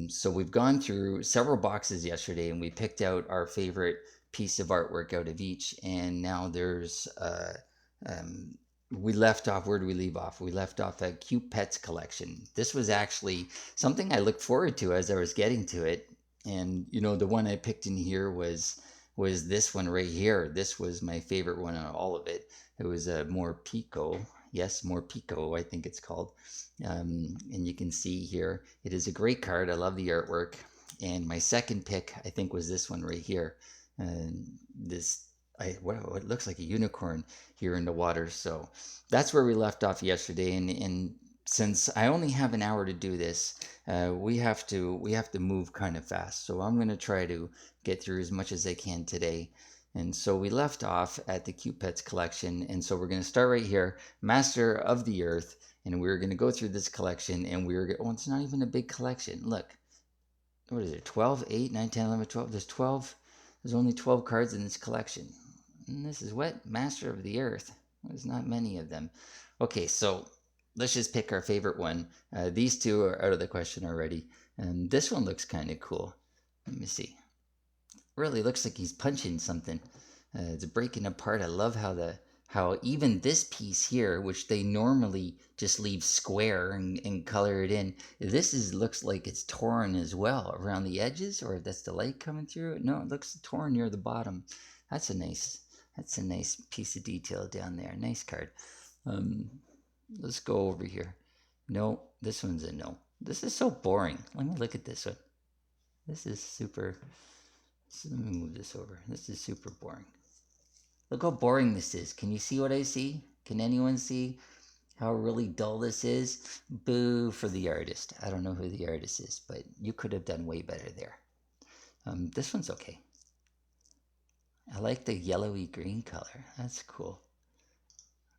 So we've gone through several boxes yesterday, and we picked out our favorite piece of artwork out of each. And now there's um, we left off. Where do we leave off? We left off at Cute Pets collection. This was actually something I looked forward to as I was getting to it. And the one I picked in here was this one right here. This was my favorite one out of all of it. It was a more Pico. Yes, more Pico, I think it's called. And you can see here, it is a great card. I love the artwork. And my second pick, I think, was this one right here. This, what looks like a unicorn here in the water. So that's where we left off yesterday. And since I only have an hour to do this, we have to move kind of fast. So I'm gonna try to get through as much as I can today. And so we left off at the Cute Pets collection, and so we're gonna start right here, Master of the Earth, and we're gonna go through this collection, and oh, it's not even a big collection. Look, what is it? 12, 8, 9, 10, 11, 12. There's 12. There's only 12 cards in this collection. And this is what? Master of the Earth. There's not many of them. Okay, so let's just pick our favorite one. These two are out of the question already. And this one looks kind of cool. Let me see. Really looks like he's punching something. It's breaking apart. I love how even this piece here, which they normally just leave square and color it in, looks like it's torn as well around the edges, or that's the light coming through. No, it looks torn near the bottom. That's a nice piece of detail down there. Nice card. Um, let's go over here. No, this one's a no. This is so boring. Let me look at this one. This is super. So let me move this over. This is super boring. Look how boring this is. Can you see what I see? Can anyone see how really dull this is? Boo for the artist. I don't know who the artist is, but you could have done way better there. This one's okay. I like the yellowy green color. That's cool.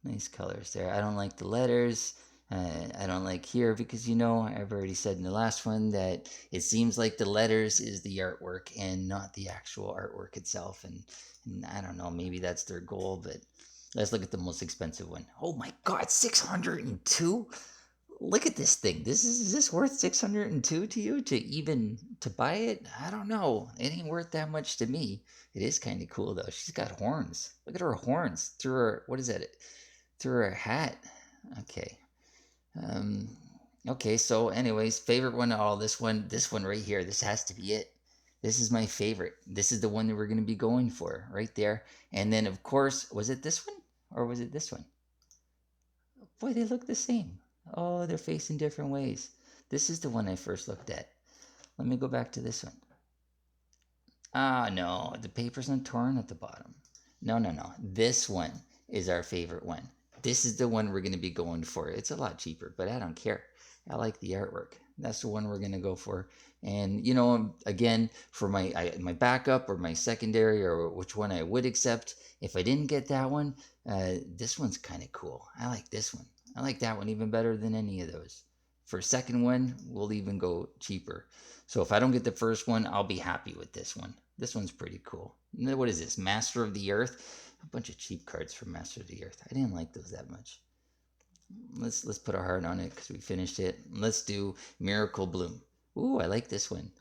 Nice colors there. I don't like the letters. I don't like here because I've already said in the last one that it seems like the letters is the artwork and not the actual artwork itself. And I don't know, maybe that's their goal, but let's look at the most expensive one. Oh my God, 602? Look at this thing. Is this worth 602 to you to buy it? I don't know. It ain't worth that much to me. It is kind of cool though. She's got horns. Look at her horns through her. What is that? Through her hat. Okay. Um, okay, so anyways, favorite one of all, this one right here, this has to be it. This is my favorite. This is the one that we're going to be going for right there. And then of course, was it this one or was it this one? Boy, they look the same. Oh, they're facing different ways. This is the one I first looked at. Let me go back to this one. Ah, no, the paper's not torn at the bottom. No, no, no. This one is our favorite one. This is the one we're going to be going for. It's a lot cheaper, but I don't care. I like the artwork. That's the one we're going to go for. And again, for my backup or my secondary or which one I would accept, if I didn't get that one, this one's kind of cool. I like this one. I like that one even better than any of those. For a second one, we'll even go cheaper. So if I don't get the first one, I'll be happy with this one. This one's pretty cool. What is this? Master of the Earth? A bunch of cheap cards for Master of the Earth. I didn't like those that much. Let's put a heart on it because we finished it. Let's do Miracle Bloom. Ooh, I like this one.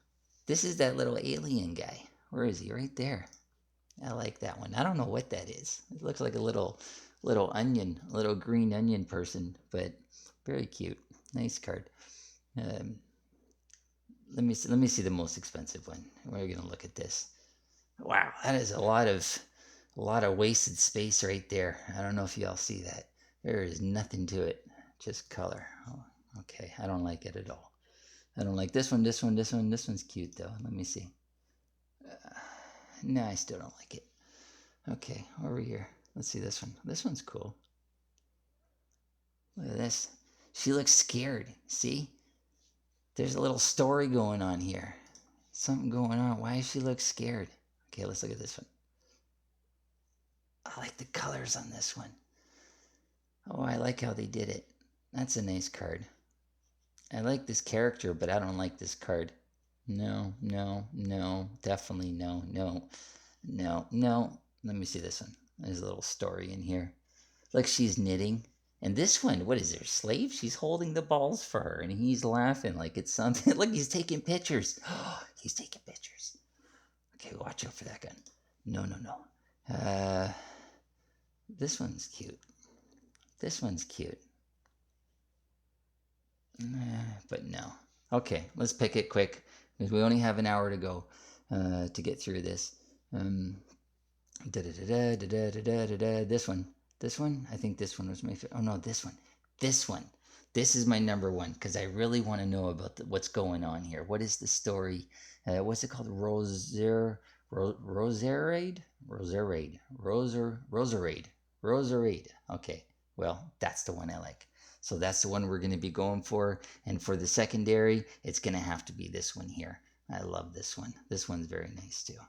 This is that little alien guy. Where is he? Right there. I like that one. I don't know what that is. It looks like a little onion, a little green onion person, but very cute. Nice card. Um, let me see the most expensive one. We're gonna look at this. Wow, that is a lot of wasted space right there. I don't know if y'all see that. There is nothing to it, just color. Oh, okay, I don't like it at all. I don't like this one, this one, this one. This one's cute though. Let me see. No, I still don't like it. Okay, over here. Let's see this one. This one's cool. Look at this. She looks scared. See? There's a little story going on here. Something going on. Why does she look scared? Okay, let's look at this one. I like the colors on this one. Oh, I like how they did it. That's a nice card. I like this character, but I don't like this card. No, no, no. Definitely no, no, no, no. Let me see this one. There's a little story in here. Like she's knitting. And this one, what is her slave? She's holding the balls for her, and he's laughing like it's something. Look, he's taking pictures. He's taking pictures. Okay, watch out for that gun. No, no, no. This one's cute. This one's cute. But no. Okay, let's pick it quick because we only have an hour to go to get through this. This one. This one? I think this one was my favorite. Oh no, this one. This one. This is my number one because I really want to know about what's going on here. What is the story? What's it called? Roserade? Roserade. Okay. Well, that's the one I like. So that's the one we're going to be going for. And for the secondary, it's going to have to be this one here. I love this one. This one's very nice too.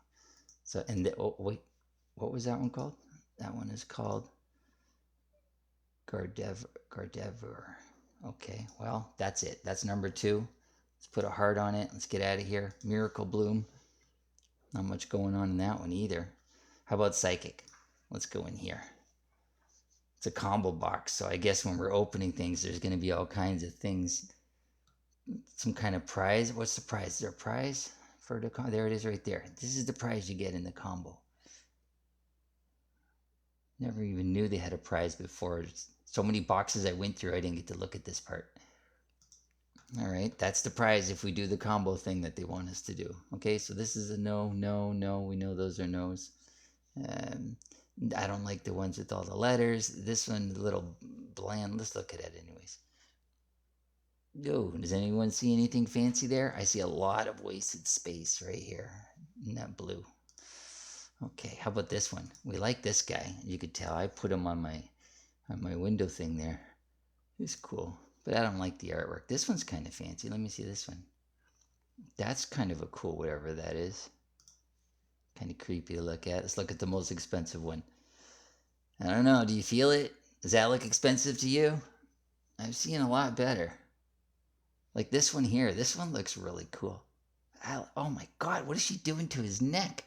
So, and oh, wait, what was that one called? That one is called Gardevoir. Okay, well, that's it. That's number 2. Let's put a heart on it. Let's get out of here. Miracle Bloom. Not much going on in that one either. How about Psychic? Let's go in here. It's a combo box, so I guess when we're opening things, there's going to be all kinds of things. Some kind of prize. What's the prize? Is there a prize for the combo? There it is right there. This is the prize you get in the combo. Never even knew they had a prize before. So many boxes I went through, I didn't get to look at this part. All right, that's the prize if we do the combo thing that they want us to do. Okay, so this is a no, no, no. We know those are no's. I don't like the ones with all the letters. This one, a little bland. Let's look at it anyways. Oh, does anyone see anything fancy there? I see a lot of wasted space right here in that blue. Okay, how about this one? We like this guy. You could tell I put him on my window thing there. He's cool, but I don't like the artwork. This one's kind of fancy. Let me see this one. That's kind of a cool whatever that is. Kind of creepy to look at. Let's look at the most expensive one. I don't know. Do you feel it? Does that look expensive to you? I've seen a lot better. Like this one here. This one looks really cool. Oh my God, what is she doing to his neck?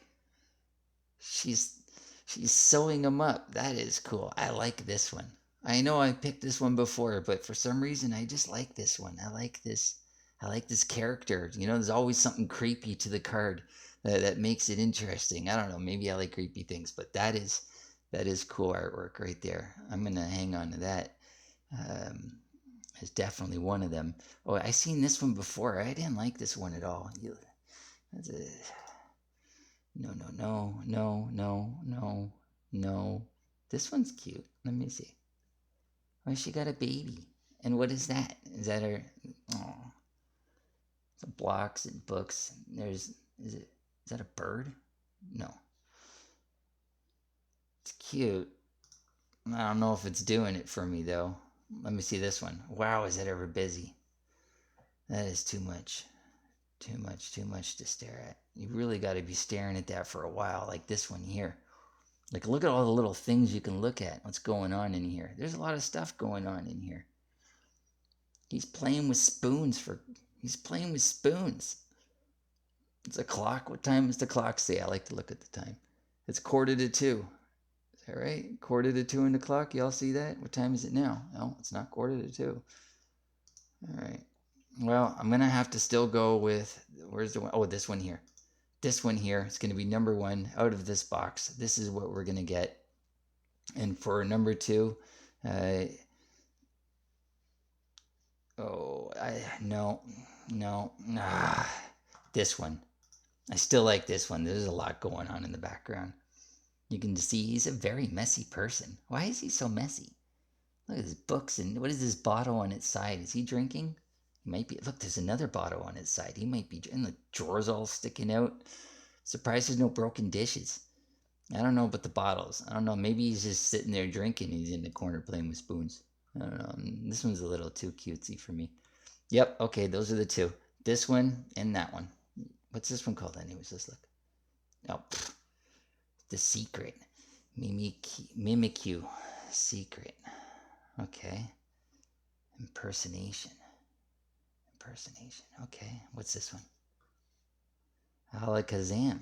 She's sewing him up. That is cool. I like this one. I know I picked this one before, but for some reason I just like this one. I like this character. You know, there's always something creepy to the card that makes it interesting. I don't know. Maybe I like creepy things, but that is cool artwork right there. I'm gonna hang on to that. It's definitely one of them. Oh, I seen this one before. I didn't like this one at all. That's a no, no, no, no, no, no, no. This one's cute. Let me see. Oh, she got a baby. And what is that? Is that her? Oh, some blocks and books. Is that a bird? No. It's cute. I don't know if it's doing it for me though. Let me see this one. Wow, is that ever busy? That is too much. Too much to stare at. You really got to be staring at that for a while, like this one here. Like, look at all the little things you can look at. What's going on in here? There's a lot of stuff going on in here. He's playing with spoons He's playing with spoons. It's a clock. What time does the clock say? I like to look at the time. It's 1:45. Is that right? 1:45 in the clock. Y'all see that? What time is it now? No, it's not 1:45. All right. Well, I'm going to have to still go with, where's the one? Oh, this one here. This one here is going to be number 1 out of this box. This is what we're going to get. And for number 2, this one. I still like this one. There's a lot going on in the background. You can see he's a very messy person. Why is he so messy? Look at his books, and what is this bottle on its side? Is he drinking? He might be. Look, there's another bottle on his side. He might be, and the drawers all sticking out. Surprised there's no broken dishes. I don't know about the bottles. I don't know. Maybe he's just sitting there drinking. He's in the corner playing with spoons. I don't know. This one's a little too cutesy for me. Yep. Okay, those are the 2. This one and that one. What's this one called anyways? Let's look. Oh, The Secret. Mimikyu. Secret. Okay. Impersonation. Okay. What's this one? Alakazam.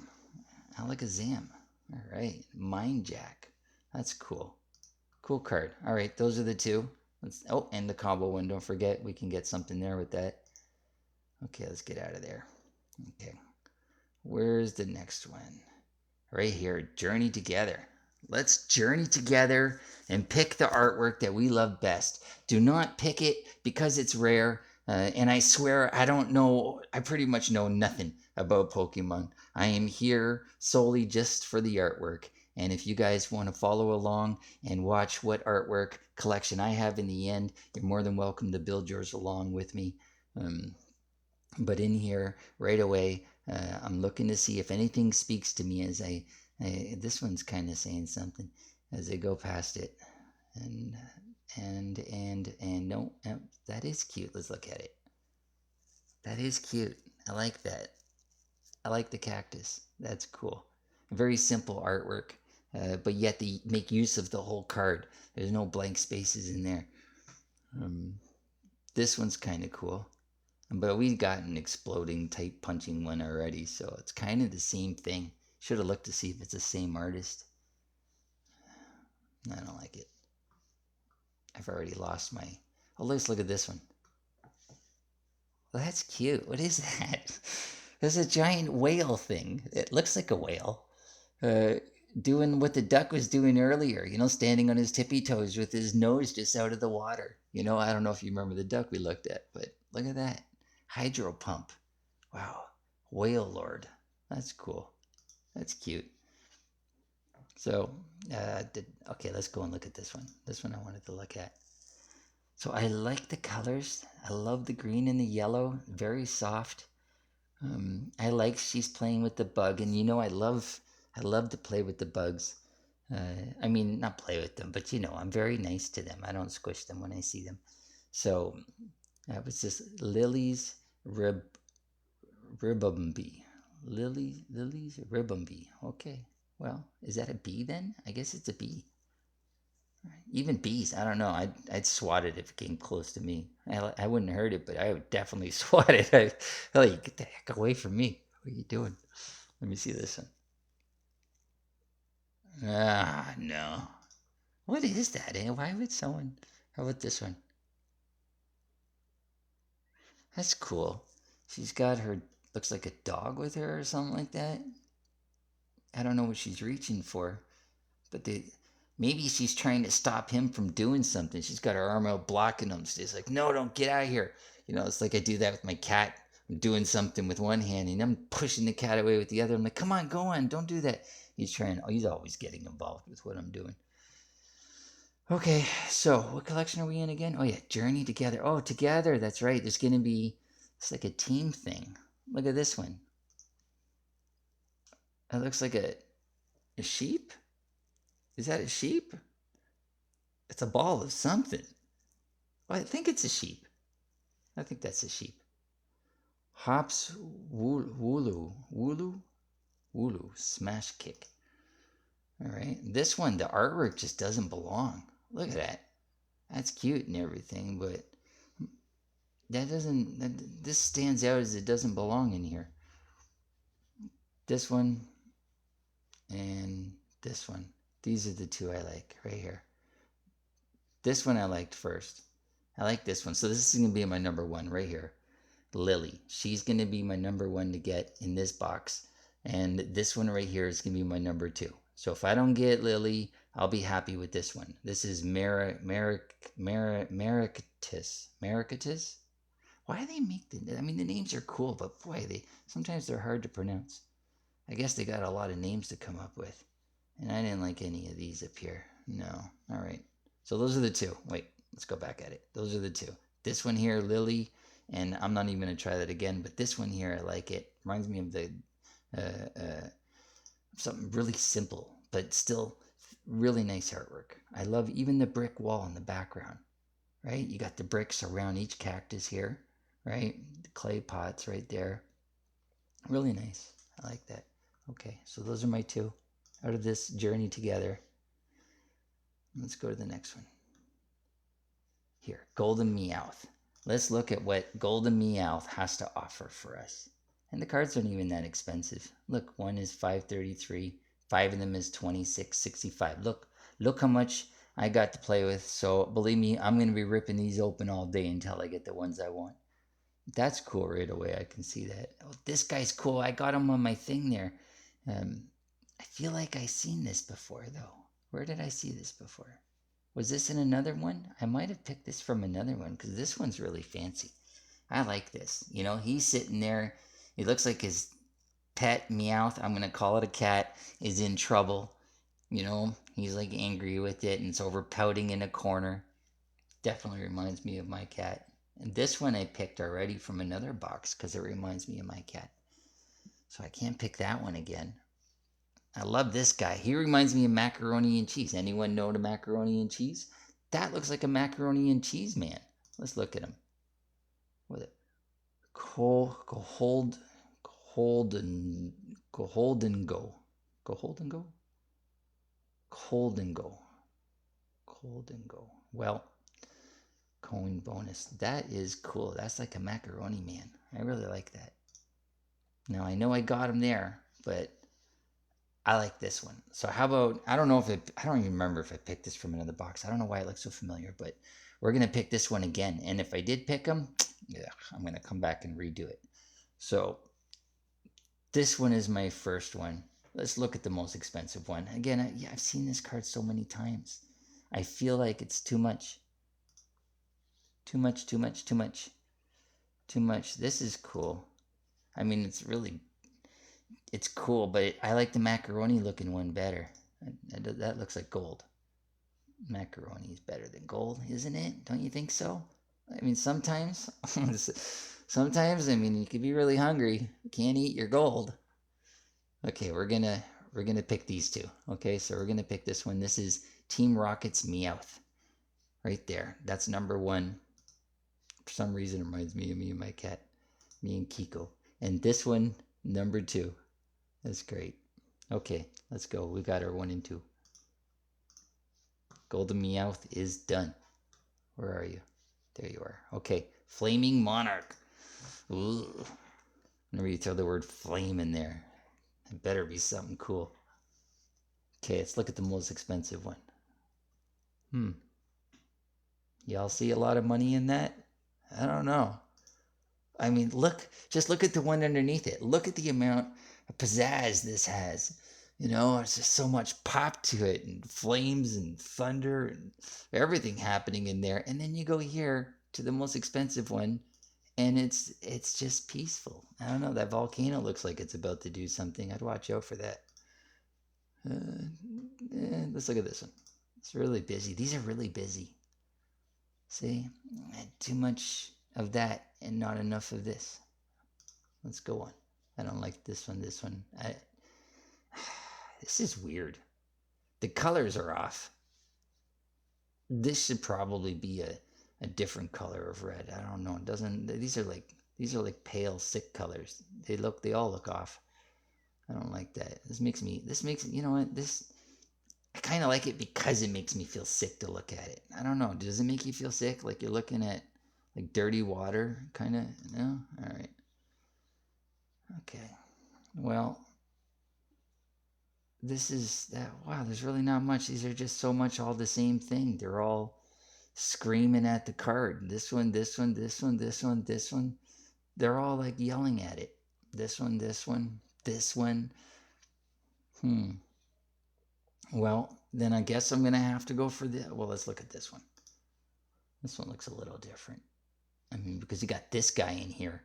All right. Mind Jack. That's cool. Cool card. All right. Those are the 2. Oh, and the combo one. Don't forget, we can get something there with that. Okay, let's get out of there. Okay, where's the next one? Right here, Journey Together. Let's journey together and pick the artwork that we love best. Do not pick it because it's rare. And I swear, I don't know, I pretty much know nothing about Pokemon. I am here solely just for the artwork. And if you guys want to follow along and watch what artwork collection I have in the end, you're more than welcome to build yours along with me. Um, but in here right away, I'm looking to see if anything speaks to me as this one's kind of saying something as I go past it. And no, that is cute. Let's look at it. That is cute. I like that. I like the cactus. That's cool. Very simple artwork, but yet they make use of the whole card. There's no blank spaces in there. Um, this one's kind of cool. But we got an exploding type punching one already, so it's kind of the same thing. Should have looked to see if it's the same artist. I don't like it. I've already lost my... Oh, let's look at this one. Well, that's cute. What is that? There's a giant whale thing. It looks like a whale. Uh, Doing what the duck was doing earlier, standing on his tippy toes with his nose just out of the water. I don't know if you remember the duck we looked at, but look at that. Hydro pump. Wow. Whale Lord. That's cool. That's cute. So, okay, let's go and look at this one. This one I wanted to look at. So I like the colors. I love the green and the yellow. Very soft. I like she's playing with the bug, and I love to play with the bugs. I mean, not play with them, but I'm very nice to them. I don't squish them when I see them. So that was just Lily's Ribbomby. Lily's Ribbomby. Okay. Well, is that a bee then? I guess it's a bee. Even bees, I don't know. I'd swat it if it came close to me. I wouldn't hurt it, but I would definitely swat it. Oh, you get the heck away from me. What are you doing? Let me see this one. Ah, no. What is that? Why would someone... How about this one? That's cool. She's got her... Looks like a dog with her or something like that. I don't know what she's reaching for. But maybe she's trying to stop him from doing something. She's got her arm out blocking him. She's like, no, don't get out of here. It's like I do that with my cat. I'm doing something with one hand and I'm pushing the cat away with the other. I'm like, come on, go on, don't do that. He's always getting involved with what I'm doing. Okay, so what collection are we in again? Oh yeah, Journey Together. Oh, together, that's right. There's gonna be, it's like a team thing. Look at this one. It looks like a sheep? Is that a sheep? It's a ball of something. Well, I think it's a sheep. I think that's a sheep. Hops Wooloo Smash Kick. All right. This one, the artwork just doesn't belong. Look at that. That's cute and everything, but this stands out as it doesn't belong in here. This one and this one. These are the two I like right here. This one I liked first. I like this one. So this is going to be my number one right here. Lily. She's going to be my number one to get in this box. And this one right here is going to be my number two. So if I don't get Lily, I'll be happy with this one. This is Maricatus. Why do they make the... I mean, the names are cool, but boy, sometimes they're hard to pronounce. I guess they got a lot of names to come up with. And I didn't like any of these up here. No. All right. So those are the two. Wait, let's go back at it. Those are the two. This one here, Lily, and I'm not even going to try that again, but this one here, I like it. Reminds me of the something really simple, but still really nice artwork. I love even the brick wall in the background, right? You got the bricks around each cactus here, right? The clay pots right there. Really nice. I like that. Okay, so those are my two out of this Journey Together. Let's go to the next one. Here, Golden Meowth. Let's look at what Golden Meowth has to offer for us. And the cards aren't even that expensive. Look, one is $5.33. 5 of them is $26.65. Look how much I got to play with. So believe me, I'm going to be ripping these open all day until I get the ones I want. That's cool right away. I can see that. Oh, this guy's cool. I got him on my thing there. Um, I feel like I seen this before though. Where did I see this before? Was this in another one? I might have picked this from another one because this one's really fancy. I like this. You know, he's sitting there. He looks like his pet Meowth, I'm going to call it a cat, is in trouble. You know, he's like angry with it and it's over pouting in a corner. Definitely reminds me of my cat. And this one I picked already from another box because it reminds me of my cat. So I can't pick that one again. I love this guy. He reminds me of macaroni and cheese. Anyone know the macaroni and cheese? That looks like a macaroni and cheese man. Let's look at him. With it. Go hold and go hold and go. Go hold and go? Hold and go. Hold and go. Well, coin bonus. That is cool. That's like a macaroni man. I really like that. Now I know I got him there, but I like this one. So how about, I don't know if I don't even remember if I picked this from another box. I don't know why it looks so familiar, but we're going to pick this one again. And if I did pick him, yeah, I'm going to come back and redo it. So this one is my first one. Let's look at the most expensive one. Again, I've seen this card so many times. I feel like it's too much. Too much, too much, too much. Too much. This is cool. I mean, it's cool, but I like the macaroni looking one better. That looks like gold. Macaroni is better than gold, isn't it? Don't you think so? I mean, sometimes, I mean, you could be really hungry. You can't eat your gold. Okay, we're gonna pick these two. Okay, so we're gonna pick this one. This is Team Rocket's Meowth. Right there. That's number one. For some reason, it reminds me of me and my cat. Me and Kiko. And this one, number two. That's great. Okay, let's go. We got our 1 and 2. Golden Meowth is done. Where are you? There you are. Okay, Flaming Monarch. Ooh. Whenever you throw the word flame in there, it better be something cool. Okay, let's look at the most expensive one. Y'all see a lot of money in that? I don't know. I mean, just look at the one underneath it. Look at the amount of pizzazz this has. You know, it's just so much pop to it, and flames and thunder and everything happening in there. And then you go here to the most expensive one, and it's just peaceful. I don't know. That volcano looks like it's about to do something. I'd watch out for that. Let's look at this one. It's really busy. These are really busy. See, too much of that and not enough of this. Let's go on. I don't like this one. This is weird. The colors are off. This should probably be a different color of red. I don't know. It doesn't. These are like pale, sick colors. They all look off. I don't like that. This makes you know what? I kind of like it because it makes me feel sick to look at it. I don't know. Does it make you feel sick? Like you're looking at like dirty water, kind of? No? All right. Okay. Well, this is that. Wow, there's really not much. These are just so much all the same thing. They're all screaming at the card. This one, this one, this one, this one, this one. They're all like yelling at it. This one, this one, this one. Well, then I guess I'm going to have to go for well, let's look at this one. This one looks a little different. I mean, because you got this guy in here.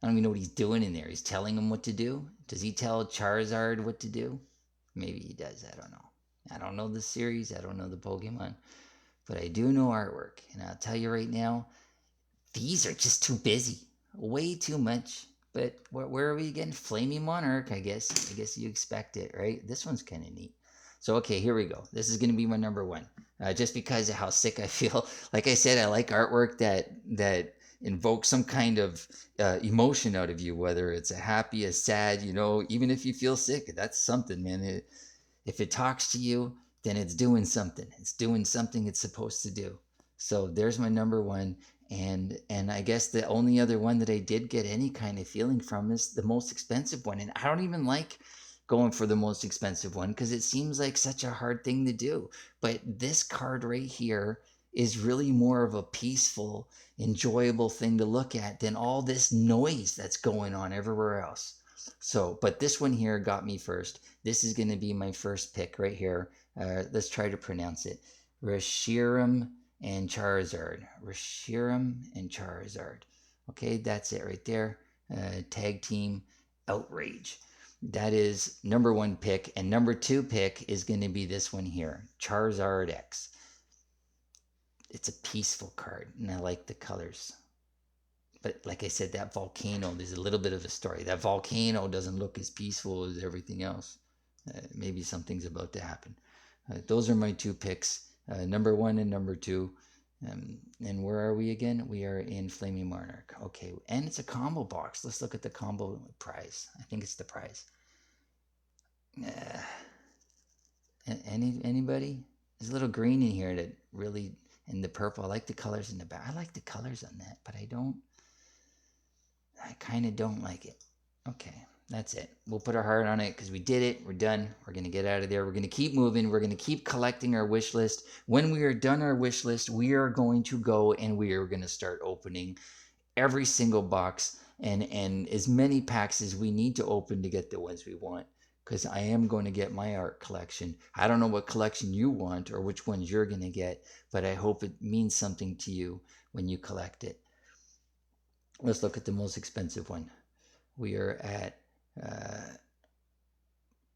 I don't even know what he's doing in there. He's telling him what to do. Does he tell Charizard what to do? Maybe he does. I don't know. I don't know the series. I don't know the Pokemon. But I do know artwork. And I'll tell you right now, these are just too busy. Way too much. But where are we again? Flaming Monarch, I guess. I guess you expect it, right? This one's kind of neat. So, okay, here we go. This is going to be my number one. Just because of how sick I feel. Like I said, I like artwork that invokes some kind of emotion out of you, whether it's a happy, a sad, you know, even if you feel sick, that's something, man. If it talks to you, then it's doing something. It's doing something it's supposed to do. So there's my number one. And I guess the only other one that I did get any kind of feeling from is the most expensive one. And I don't even like going for the most expensive one because it seems like such a hard thing to do. But this card right here is really more of a peaceful, enjoyable thing to look at than all this noise that's going on everywhere else. So, but this one here got me first. This is going to be my first pick right here. Let's try to pronounce it. Reshiram and Charizard. Reshiram and Charizard. Okay, that's it right there. Tag team outrage. That is number one pick. And number two pick is going to be this one here, Charizard X. It's a peaceful card, and I like the colors. But like I said, that volcano, there's a little bit of a story. That volcano doesn't look as peaceful as everything else. Maybe something's about to happen. Those are my two picks, number one and number two. And where are we again? We are in Flaming Monarch. Okay, and it's a combo box. Let's look at the combo prize. I think it's the prize. Anybody? There's a little green in here that really, and the purple. I like the colors in the back. I like the colors on that, but I kind of don't like it. Okay, that's it. We'll put our heart on it because we did it. We're done. We're going to get out of there. We're going to keep moving. We're going to keep collecting our wish list. When we are done our wish list, we are going to go and we are going to start opening every single box and as many packs as we need to open to get the ones we want. Because I am going to get my art collection. I don't know what collection you want or which ones you're going to get, but I hope it means something to you when you collect it. Let's look at the most expensive one. We are at,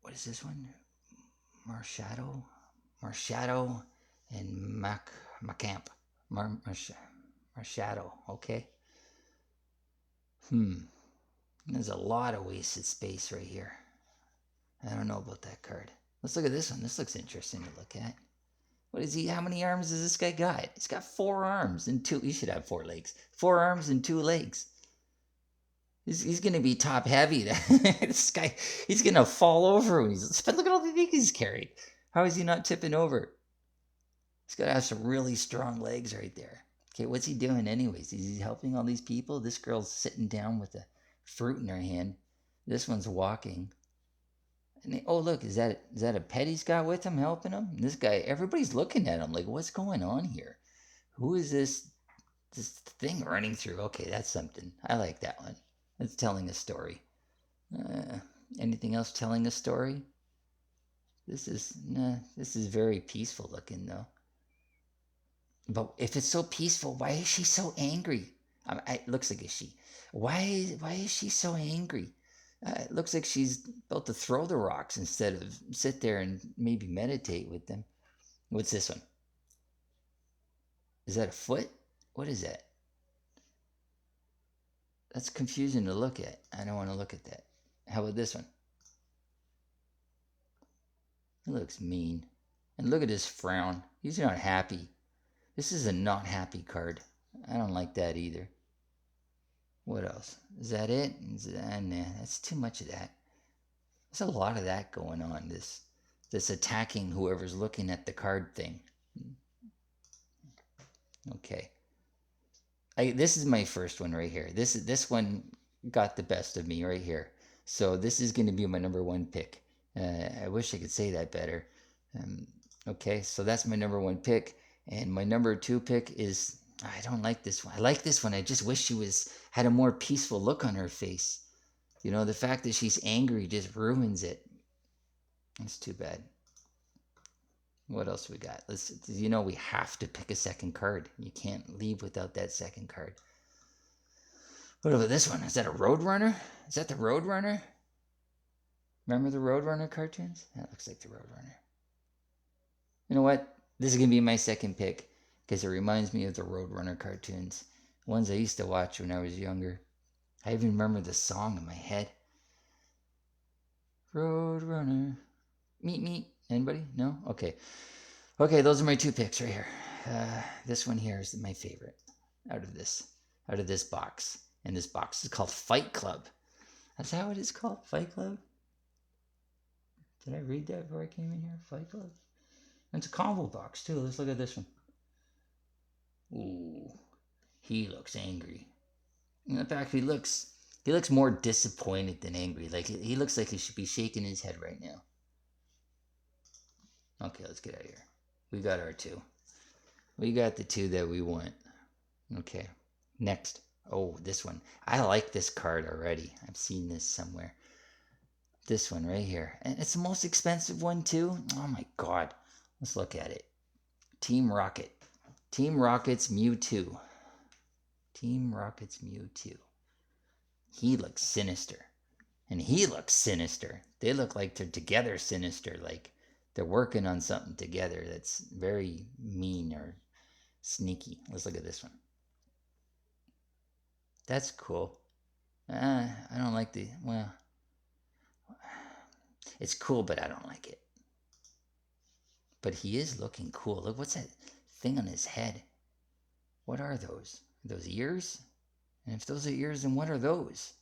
what is this one? Marshado and Macamp. Marshado, okay. There's a lot of wasted space right here. I don't know about that card. Let's look at this one. This looks interesting to look at. What is he? How many arms does this guy got? He's got 4 arms and 2. He should have 4 legs. 4 arms and 2 legs. He's going to be top heavy. This guy, he's going to fall over when he's. Look at all the things he's carried. How is he not tipping over? He's got to have some really strong legs right there. Okay, what's he doing anyways? Is he helping all these people? This girl's sitting down with a fruit in her hand. This one's walking. And oh, look, is that a pet he's got with him helping him? And this guy, everybody's looking at him like, what's going on here? Who is this thing running through? Okay, that's something. I like that one. It's telling a story. Anything else telling a story? This is very peaceful looking though. But if it's so peaceful, why is she so angry? It looks like a she. Why is she so angry? It looks like she's about to throw the rocks instead of sit there and maybe meditate with them. What's this one? Is that a foot? What is that? That's confusing to look at. I don't want to look at that. How about this one? It looks mean. And look at his frown. He's not happy. This is a not happy card. I don't like that either. What else? Is that it? Nah, that's too much of that. There's a lot of that going on. This attacking whoever's looking at the card thing. Okay. This is my first one right here. This one got the best of me right here. So this is going to be my number one pick. I wish I could say that better. Okay, so that's my number one pick. And my number two pick is, I don't like this one. I like this one. I just wish she had a more peaceful look on her face. You know, the fact that she's angry just ruins it. That's too bad. What else we got? We have to pick a second card. You can't leave without that second card. What about this one? Is that a Roadrunner? Is that the Roadrunner? Remember the Roadrunner cartoons? That looks like the Roadrunner. You know what? This is going to be my second pick because it reminds me of the Roadrunner cartoons. Ones I used to watch when I was younger. I even remember the song in my head. Roadrunner. Meet meet. Anybody? No? Okay. Okay, those are my two picks right here. This one here is my favorite out of this box. And this box is called Fight Club. That's how it is called? Fight Club? Did I read that before I came in here? Fight Club? And it's a combo box too. Let's look at this one. Ooh, he looks angry. In fact, he looks He looks more disappointed than angry. Like he looks like he should be shaking his head right now. Okay, let's get out of here. We got our two. We got the two that we want. Okay, next. Oh, this one. I like this card already. I've seen this somewhere. This one right here. And it's the most expensive one too. Oh my god. Let's look at it. Team Rocket. Team Rocket's Mewtwo. Team Rocket's Mewtwo. He looks sinister. And he looks sinister. They look like they're together sinister. Like they're working on something together that's very mean or sneaky. Let's look at this one. That's cool. I don't like the, well, it's cool, but I don't like it. But he is looking cool. Look, what's that thing on his head? What are those? Are those ears? And if those are ears, then what are those?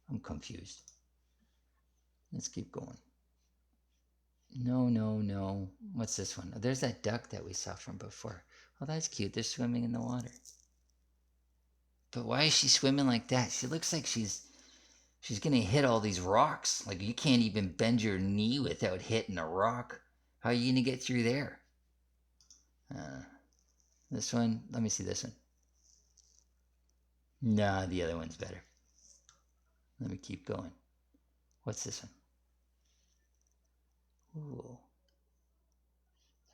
I'm confused. Let's keep going. No, no, no. What's this one? Oh, there's that duck that we saw from before. Oh, that's cute. They're swimming in the water. But why is she swimming like that? She looks like she's gonna hit all these rocks. Like you can't even bend your knee without hitting a rock. How are you gonna get through there? This one. Let me see this one. Nah, the other one's better. Let me keep going. What's this one? Ooh.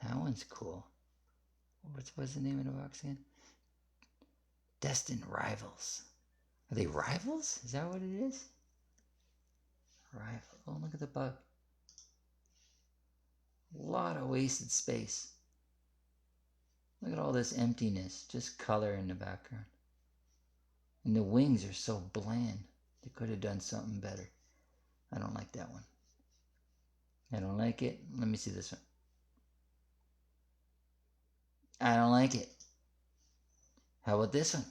That one's cool. What's the name of the box again? Destined Rivals. Are they rivals? Is that what it is? Rival. Oh, look at the bug. A lot of wasted space. Look at all this emptiness. Just color in the background. And the wings are so bland. They could have done something better. I don't like that one. I don't like it. Let me see this one. I don't like it. How about this one?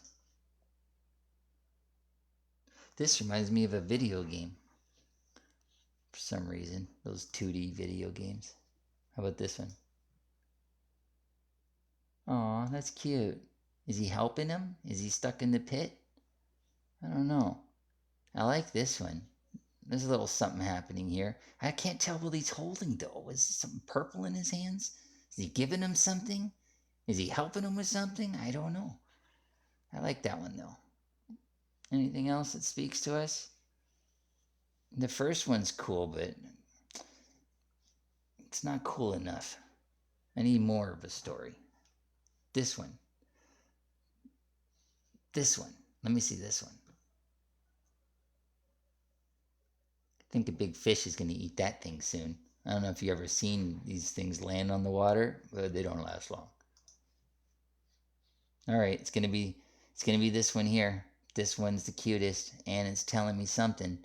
This reminds me of a video game. For some reason. Those 2D video games. How about this one? Aw, that's cute. Is he helping him? Is he stuck in the pit? I don't know. I like this one. There's a little something happening here. I can't tell what he's holding though. Is something purple in his hands? Is he giving him something? Is he helping him with something? I don't know. I like that one though. Anything else that speaks to us? The first one's cool, but it's not cool enough. I need more of a story. This one. This one. Let me see this one. I think a big fish is going to eat that thing soon. I don't know if you ever seen these things land on the water, but they don't last long. All right, it's gonna be this one here. This one's the cutest, and it's telling me something.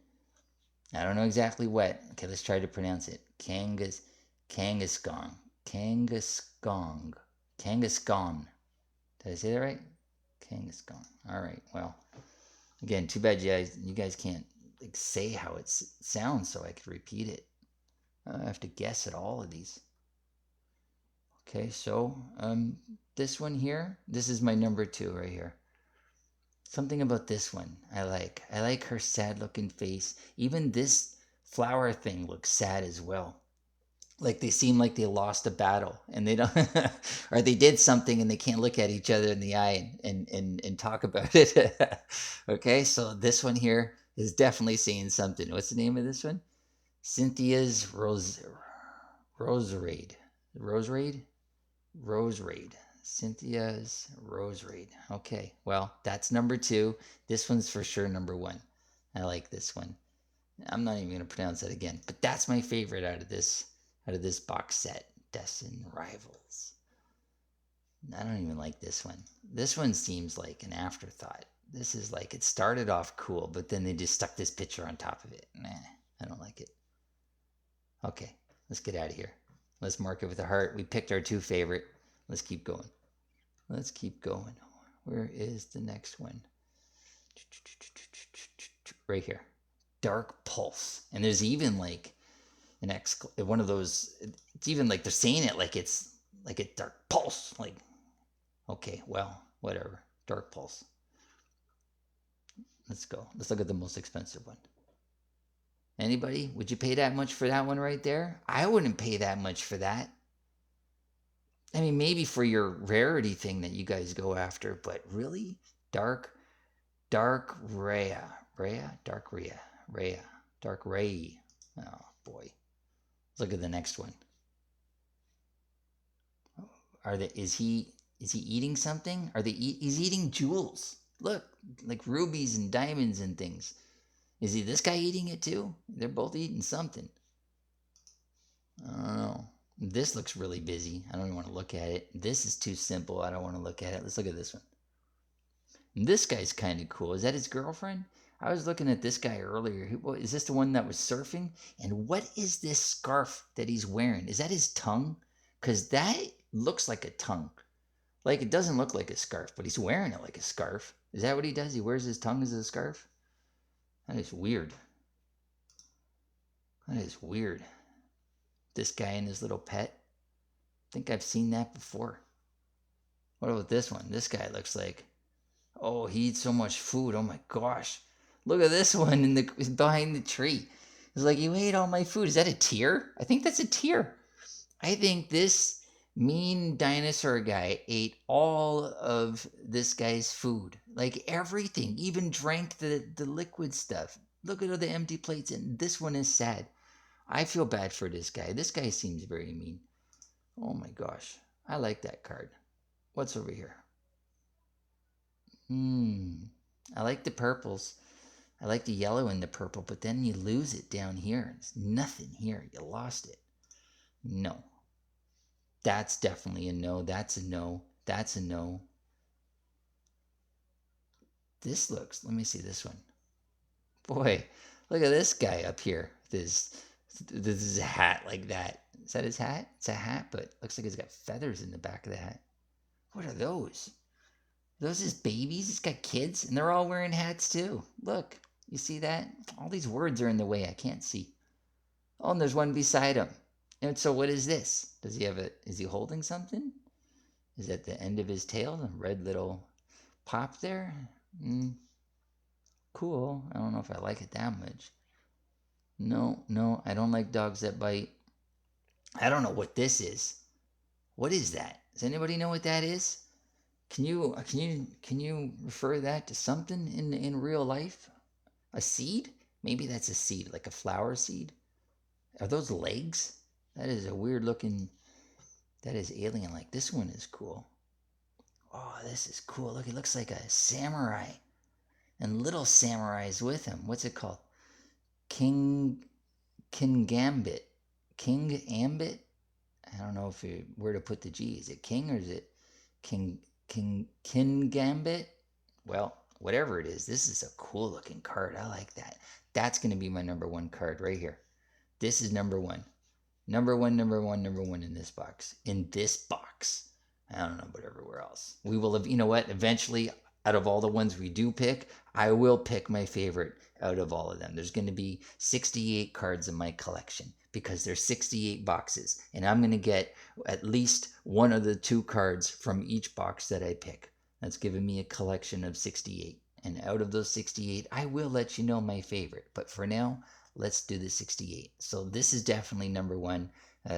I don't know exactly what. Okay, let's try to pronounce it. Kangaskong. Kangaskong. Kangaskong. Did I say that right? Kangaskong. All right. Well, again, too bad you guys can't like say how it sounds, so I could repeat it. I have to guess at all of these. Okay, so this one here, this is my number 2 right here. Something about this one I like. I like her sad looking face. Even this flower thing looks sad as well. Like they seem like they lost a battle and they don't, or they did something and they can't look at each other in the eye and talk about it. Okay, so this one here is definitely saying something. What's the name of this one? Cynthia's Roserade. Roserade? Roserade. Cynthia's Roserade. Okay, well, that's number 2. This one's for sure number 1. I like this one. I'm not even going to pronounce that again, but that's my favorite out of this box set. Destined Rivals. I don't even like this one. This one seems like an afterthought. This is like, it started off cool, but then they just stuck this picture on top of it. Nah, I don't like it. Okay, let's get out of here. Let's mark it with a heart. We picked our 2 favorite. Let's keep going. Let's keep going. Where is the next one? Right here. Dark Pulse. And there's even like one of those, it's even like they're saying it like it's like a Dark Pulse. Like, okay, well, whatever. Dark Pulse. Let's go. Let's look at the most expensive one. Anybody? Would you pay that much for that one right there? I wouldn't pay that much for that. I mean, maybe for your rarity thing that you guys go after, but really? Dark Rhea. Rhea? Dark Rhea. Rhea. Dark Ray. Oh, boy. Let's look at the next one. Is he eating something? He's eating jewels. Look, like rubies and diamonds and things. Is he this guy eating it too? They're both eating something. I don't know. This looks really busy. I don't even want to look at it. This is too simple. I don't want to look at it. Let's look at this one. This guy's kind of cool. Is that his girlfriend? I was looking at this guy earlier. Is this the one that was surfing? And what is this scarf that he's wearing? Is that his tongue? Because that looks like a tongue. Like, it doesn't look like a scarf, but he's wearing it like a scarf. Is that what he does? He wears his tongue as a scarf? That is weird. That is weird. This guy and his little pet. I think I've seen that before. What about this one? This guy looks like, oh, he eats so much food. Oh my gosh. Look at this one behind the tree. It's like, you ate all my food. Is that a tear? I think that's a tear. I think this mean dinosaur guy ate all of this guy's food. Like everything. Even drank the liquid stuff. Look at all the empty plates. And this one is sad. I feel bad for this guy. This guy seems very mean. Oh my gosh. I like that card. What's over here? I like the purples. I like the yellow and the purple, but then you lose it down here. There's nothing here. You lost it. No. That's definitely a no. That's a no. That's a no. This looks, let me see this one. Boy, look at this guy up here. This is a hat like that. Is that his hat? It's a hat, but looks like it's got feathers in the back of the hat. What are those? Are those his babies? He's got kids, and they're all wearing hats too. Look, you see that? All these words are in the way. I can't see. Oh, and there's one beside him. And so what is this? Does he have is he holding something? Is that the end of his tail? A red little pop there? Cool. I don't know if I like it that much. No, I don't like dogs that bite. I don't know what this is. What is that? Does anybody know what that is? Can you refer that to something in real life? A seed? Maybe that's a seed, like a flower seed. Are those legs? That is a weird looking. That is alien like. This one is cool. Oh, this is cool. Look, it looks like a samurai. And little samurais with him. What's it called? King Gambit. King Ambit? I don't know where to put the G. Is it King or is it King Gambit? Well, whatever it is, this is a cool looking card. I like that. That's going to be my number one card right here. This is number one. Number one in this box. In this box. I don't know about everywhere else. We will have, you know what? Eventually, out of all the ones we do pick, I will pick my favorite out of all of them. There's going to be 68 cards in my collection because there's 68 boxes. And I'm going to get at least one of the two cards from each box that I pick. That's giving me a collection of 68. And out of those 68, I will let you know my favorite. But for now, let's do the 68. So this is definitely number one.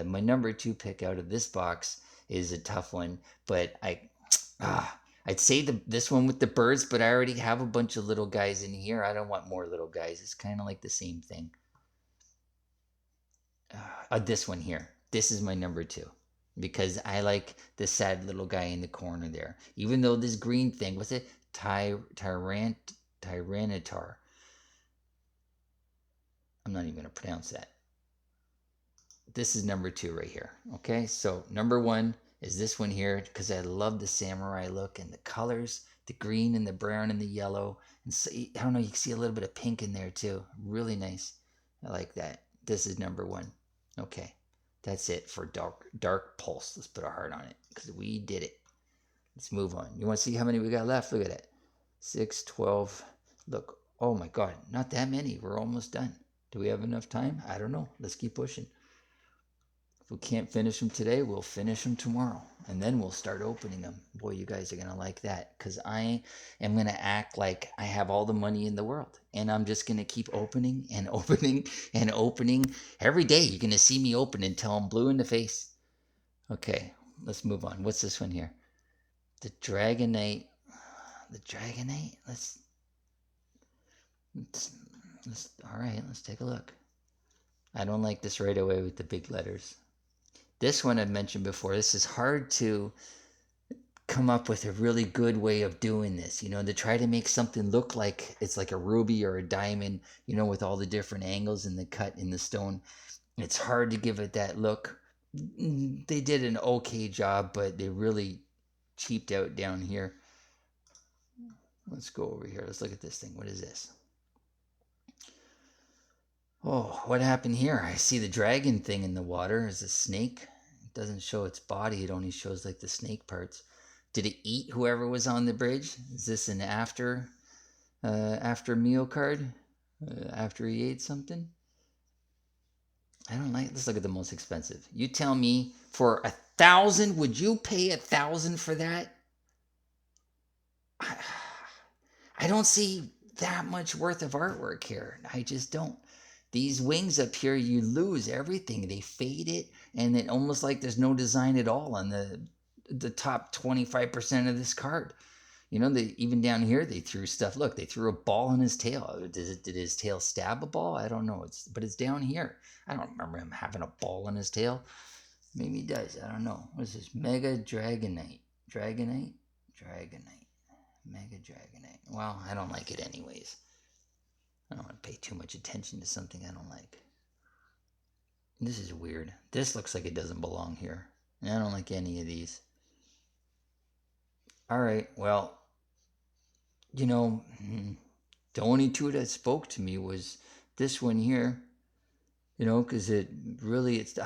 My number two pick out of this box is a tough one, but I'd say this one with the birds, but I already have a bunch of little guys in here. I don't want more little guys. It's kind of like the same thing. This one here. This is my number two because I like the sad little guy in the corner there. Even though this green thing, what's it? Tyranitar. I'm not even going to pronounce that. This is number two right here. Okay, so number one is this one here because I love the samurai look and the colors, the green and the brown and the yellow. And so, I don't know, you can see a little bit of pink in there too. Really nice. I like that. This is number one. Okay, that's it for Dark Pulse. Let's put a heart on it because we did it. Let's move on. You want to see how many we got left? Look at that. 6, 12. Look, oh my God, not that many. We're almost done. Do we have enough time? I don't know. Let's keep pushing. we can't finish them today, we'll finish them tomorrow. And then we'll start opening them. Boy, you guys are going to like that. Because I am going to act like I have all the money in the world. And I'm just going to keep opening and opening and opening. Every day you're going to see me open until I'm blue in the face. Okay, let's move on. What's this one here? The Dragonite. The Dragonite? All right, let's take a look. I don't like this right away with the big letters. This one I've mentioned before. This is hard to come up with a really good way of doing this, to try to make something look like it's like a ruby or a diamond, with all the different angles and the cut in the stone. It's hard to give it that look. They did an okay job, but they really cheaped out down here. Let's go over here. Let's look at this thing. What is this? Oh, what happened here? I see the dragon thing in the water. Is a snake. It doesn't show its body. It only shows like the snake parts. Did it eat whoever was on the bridge? Is this an after meal card? After he ate something? I don't like. Let's look at the most expensive. You tell me, for 1,000, would you pay 1,000 for that? I don't see that much worth of artwork here. I just don't. These wings up here, you lose everything. They fade it, and it almost like there's no design at all on the top 25% of this card. Even down here, they threw stuff. Look, they threw a ball in his tail. Did his tail stab a ball? I don't know. But it's down here. I don't remember him having a ball in his tail. Maybe he does. I don't know. What is this? Mega Dragonite. Dragonite? Dragonite. Mega Dragonite. Well, I don't like it anyways. I don't want to pay too much attention to something I don't like. This is weird. This looks like it doesn't belong here. And I don't like any of these. Alright, well, the only two that spoke to me was this one here. Because I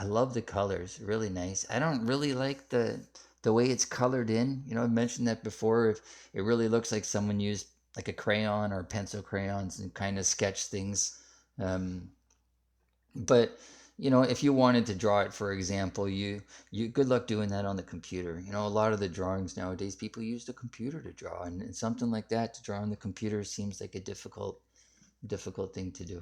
love the colors, really nice. I don't really like the way it's colored in. I've mentioned that before. It really looks like someone used like a crayon or pencil crayons and kind of sketch things. But if you wanted to draw it, for example, you good luck doing that on the computer. A lot of the drawings nowadays, people use the computer to draw, and something like that to draw on the computer seems like a difficult thing to do.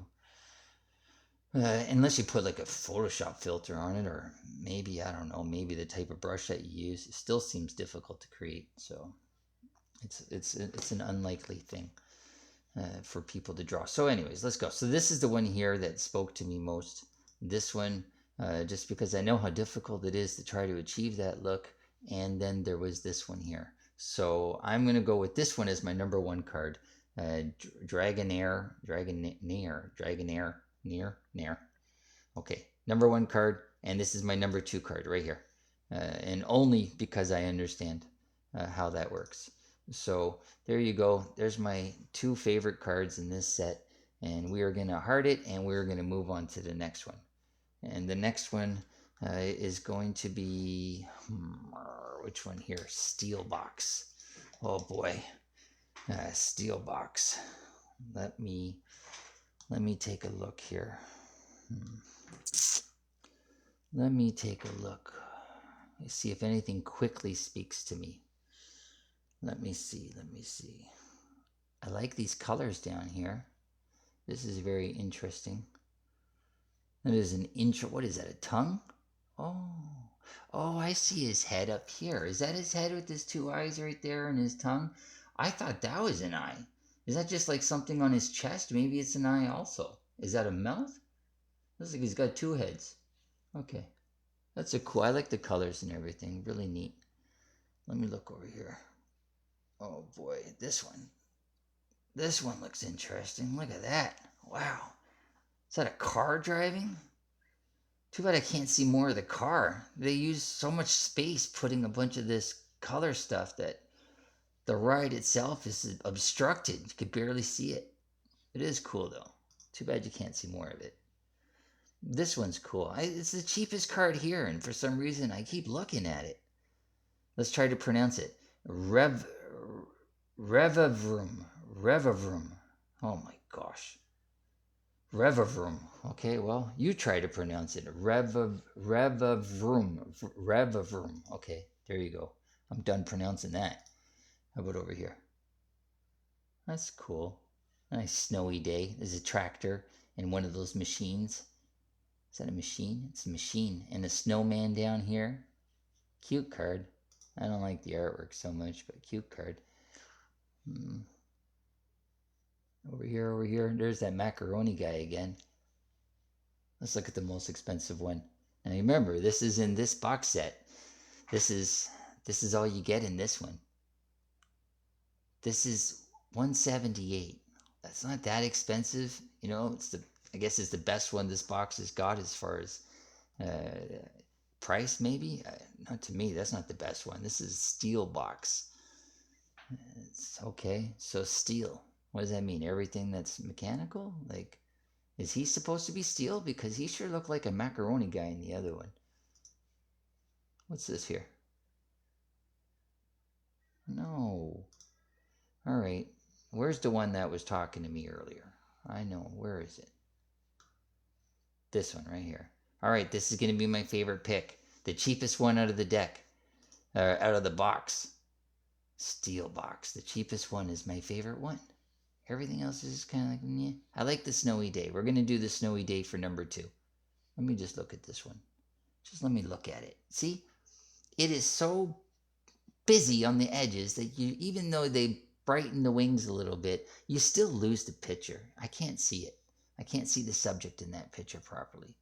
Unless you put like a Photoshop filter on it, or maybe, I don't know, maybe the type of brush that you use, it still seems difficult to create. So it's an unlikely thing for people to draw. So anyways, let's go. So this is the one here that spoke to me most. This one, just because I know how difficult it is to try to achieve that look. And then there was this one here. So I'm going to go with this one as my number one card. Dragonair. Okay, number one card, and this is my number two card right here. And only because I understand how that works. So there you go. There's my two favorite cards in this set. And we are going to heart it, and we're going to move on to the next one. And the next one is going to be, which one here? Steel Box. Oh boy. Steel Box. Let me take a look here. Let me take a look. Let's see if anything quickly speaks to me. Let me see. I like these colors down here. This is very interesting. That is an intro. What is that, a tongue? Oh, I see his head up here. Is that his head with his two eyes right there and his tongue? I thought that was an eye. Is that just like something on his chest? Maybe it's an eye also. Is that a mouth? Looks like he's got two heads. Okay. That's cool. I like the colors and everything. Really neat. Let me look over here. Oh boy, this one. This one looks interesting. Look at that. Wow. Is that a car driving? Too bad I can't see more of the car. They use so much space putting a bunch of this color stuff that the ride itself is obstructed. You could barely see it. It is cool though. Too bad you can't see more of it. This one's cool. It's the cheapest card here, and for some reason I keep looking at it. Let's try to pronounce it. Revavrum. Oh my gosh. Revavroom. Okay, well, you try to pronounce it. Revavroom. Revavroom. Okay, there you go. I'm done pronouncing that. How about over here? That's cool. Nice snowy day. There's a tractor and one of those machines. Is that a machine? It's a machine. And a snowman down here. Cute card. I don't like the artwork so much, but cute card. Hmm. Over here. There's that macaroni guy again. Let's look at the most expensive one. Now remember, this is in this box set. This is all you get in this one. This is 178. That's not that expensive. You know, I guess it's the best one this box has got as far as price maybe. Not to me, that's not the best one. This is steel box. It's okay. So steel. What does that mean? Everything that's mechanical? Like, is he supposed to be steel? Because he sure looked like a macaroni guy in the other one. What's this here? No. All right. Where's the one that was talking to me earlier? I know. Where is it? This one right here. All right. This is going to be my favorite pick. The cheapest one out of the deck. Out of the box. Steel box. The cheapest one is my favorite one. Everything else is just kind of like, yeah. I like the snowy day. We're going to do the snowy day for number 2. Let me just look at this one. Just let me look at it. See? It is so busy on the edges that you, even though they brighten the wings a little bit, you still lose the picture. I can't see it. I can't see the subject in that picture properly.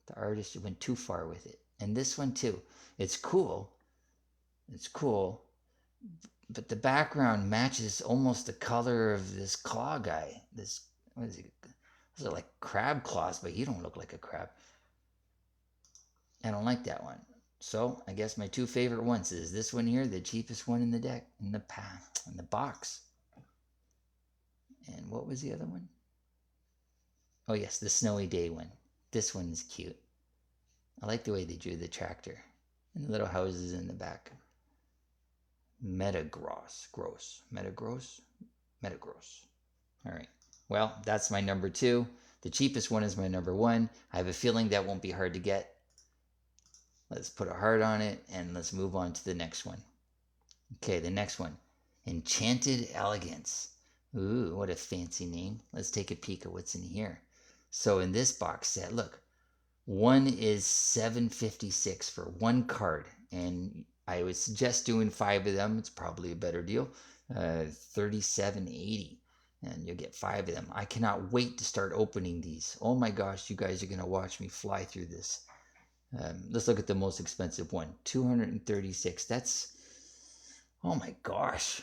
The artist went too far with it. And this one too. It's cool. It's cool. But the background matches almost the color of this claw guy. This, what is it? Those are like crab claws, but you don't look like a crab. I don't like that one. So I guess my 2 favorite ones is this one here, the cheapest one in the deck, in the box. And what was the other one? Oh yes, the snowy day one. This one's cute. I like the way they drew the tractor and the little houses in the back. Metagross. All right. Well, that's my number 2. The cheapest one is my number 1. I have a feeling that won't be hard to get. Let's put a heart on it and let's move on to the next one. Okay, the next one. Enchanted Elegance. Ooh, what a fancy name. Let's take a peek at what's in here. So in this box set, look, one is $7.56 for one card. And I would suggest doing 5 of them. It's probably a better deal. $37.80. And you'll get 5 of them. I cannot wait to start opening these. Oh my gosh, you guys are going to watch me fly through this. Let's look at the most expensive one. $236. That's, oh my gosh.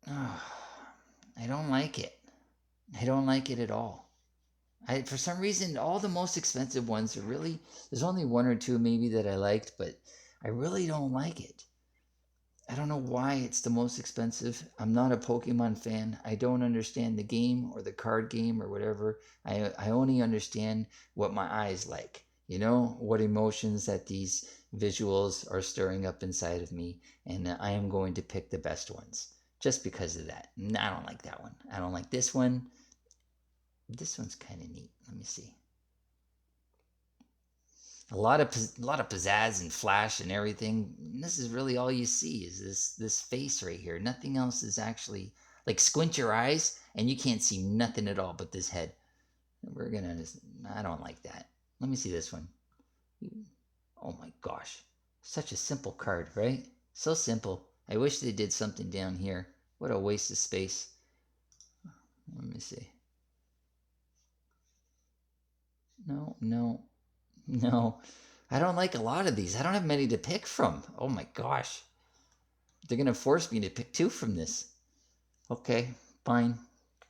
Oh, I don't like it. I don't like it at all. For some reason, all the most expensive ones are really, there's only 1 or 2 maybe that I liked, but I really don't like it. I don't know why it's the most expensive. I'm not a Pokemon fan. I don't understand the game or the card game or whatever. I only understand what my eyes like. You know, what emotions that these visuals are stirring up inside of me. And I am going to pick the best ones just because of that. I don't like that one. I don't like this one. This one's kind of neat. Let me see. A lot of pizzazz and flash and everything. And this is really all you see is this face right here. Nothing else is actually, like, squint your eyes and you can't see nothing at all but this head. We're gonna just, I don't like that. Let me see this one. Oh my gosh, such a simple card, right? So simple. I wish they did something down here. What a waste of space. Let me see. No. I don't like a lot of these. I don't have many to pick from. Oh my gosh. They're going to force me to pick 2 from this. Okay, fine.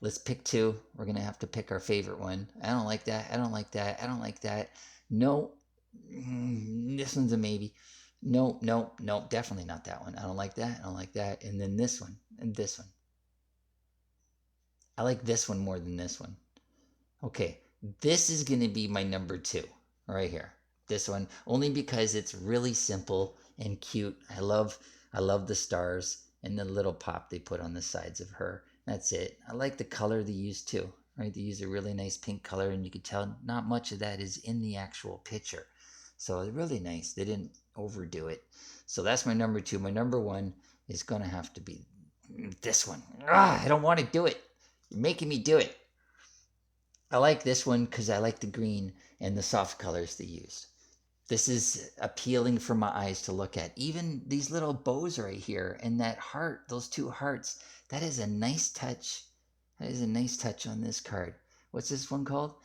Let's pick 2. We're going to have to pick our favorite one. I don't like that. I don't like that. I don't like that. No. This one's a maybe. No. Definitely not that one. I don't like that. I don't like that. And then this one. And this one. I like this one more than this one. Okay, this is going to be my number 2 right here. This one, only because it's really simple and cute. I love the stars and the little pop they put on the sides of her. That's it. I like the color they used too, right? They use a really nice pink color, and you could tell not much of that is in the actual picture. So it's really nice. They didn't overdo it. So that's my number two. My number one is going to have to be this one. I don't want to do it. You're making me do it. I like this one because I like the green and the soft colors they used. This is appealing for my eyes to look at. Even these little bows right here and that heart, those two hearts, that is a nice touch. That is a nice touch on this card. What's this one called?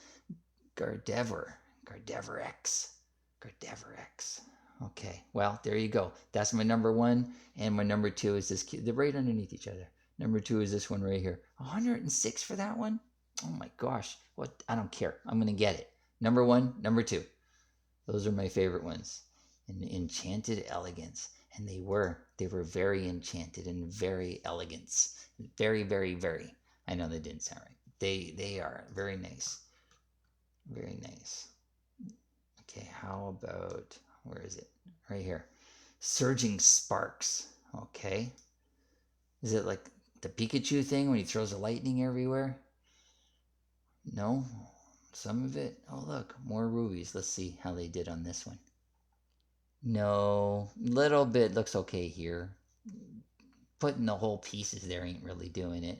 Gardevoir. Gardevoir X. Gardevoir X. Okay, well, there you go. That's my number one, and my number two is this. They're right underneath each other. Number two is this one right here. 106 for that one? Oh my gosh. What? I don't care. I'm going to get it. Number one, number two. Those are my favorite ones. And Enchanted Elegance. And they were very enchanted and very elegance. Very, very, very. I know that didn't sound right. They are very nice. Very nice. Okay, how about, where is it? Right here. Surging Sparks. Okay. Is it like the Pikachu thing when he throws the lightning everywhere? No? Some of it? Oh, look, more rubies. Let's see how they did on this one. No, little bit looks okay here. Putting the whole pieces there ain't really doing it.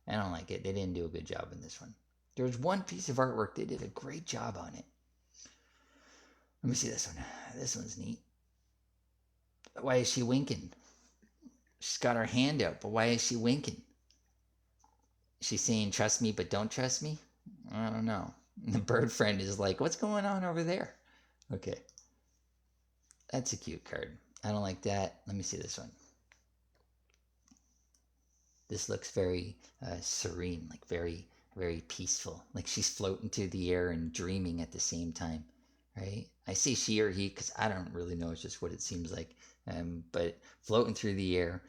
I don't like it. They didn't do a good job in this one. There was one piece of artwork they did a great job on it. Let me see this one. This one's neat. Why is she winking? She's got her hand out, but why is she winking? She's saying, trust me, but don't trust me? I don't know. The bird friend is like, what's going on over there? Okay. That's a cute card. I don't like that. Let me see this one. This looks very serene, like very, very peaceful. Like she's floating through the air and dreaming at the same time, right? I say she or he because I don't really know. It's just what it seems like. But floating through the air,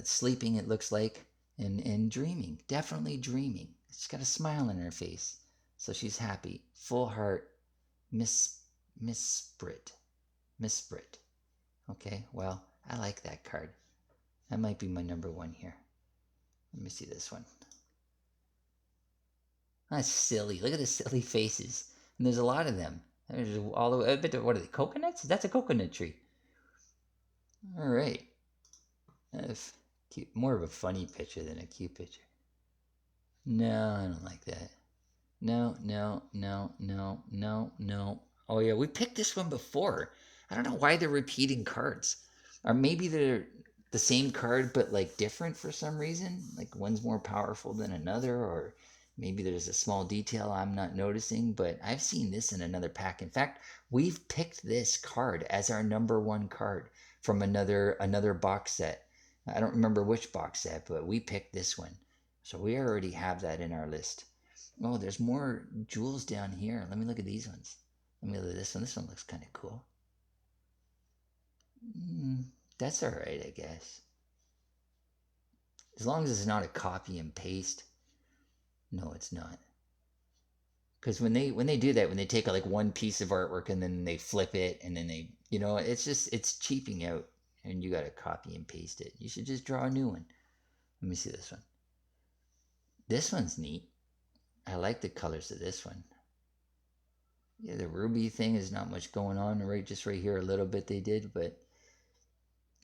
sleeping, it looks like, and dreaming. Definitely dreaming. She's got a smile on her face. So she's happy. Full heart. Miss Sprit. Miss Sprit. Okay, well, I like that card. That might be my number one here. Let me see this one. That's silly. Look at the silly faces. And there's a lot of them. There's all the way. What are they? Coconuts? That's a coconut tree. All right. More of a funny picture than a cute picture. No, I don't like that. No, no, no, no, no, no. Oh yeah, we picked this one before. I don't know why they're repeating cards. Or maybe they're the same card but like different for some reason. Like one's more powerful than another, or maybe there's a small detail I'm not noticing, but I've seen this in another pack. In fact, we've picked this card as our number one card from another box set. I don't remember which box set, but we picked this one. So we already have that in our list. Oh, there's more jewels down here. Let me look at these ones. Let me look at this one. This one looks kind of cool. That's all right, I guess. As long as it's not a copy and paste. No, it's not. Because when they do that, when they take like one piece of artwork and then they flip it and then they, it's cheaping out, and you got to copy and paste it. You should just draw a new one. Let me see this one. This one's neat. I like the colors of this one. Yeah, the ruby thing is not much going on, right? Just right here a little bit they did, but